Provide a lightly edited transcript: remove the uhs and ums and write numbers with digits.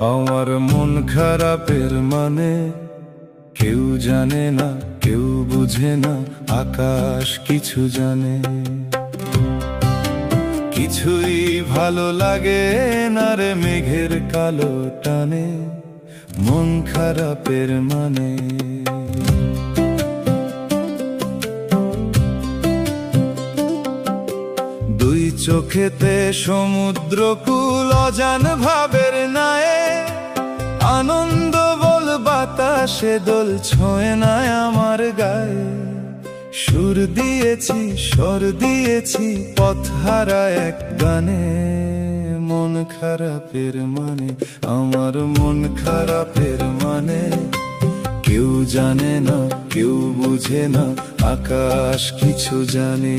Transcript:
আমার মন খারাপের মানে কেউ জানে না, কেউ বুঝে না, আকাশ কিছু জানে। কিছুই ভালো লাগে না রে মেঘের কালো টানে, মন খারাপের মানে। দুই চোখেতে সমুদ্র কুল অজান ভাবের নায়ে, আনন্দ বল বাতাসে দোল ছোঁয় না আমার গায়ে। সুর দিয়েছি স্বর দিয়েছি পথ হারা এক গানে, মন খারাপের মানে, আমার মন খারাপের মানে। কেউ জানে না, কেউ বুঝে না, আকাশ কিছু জানে।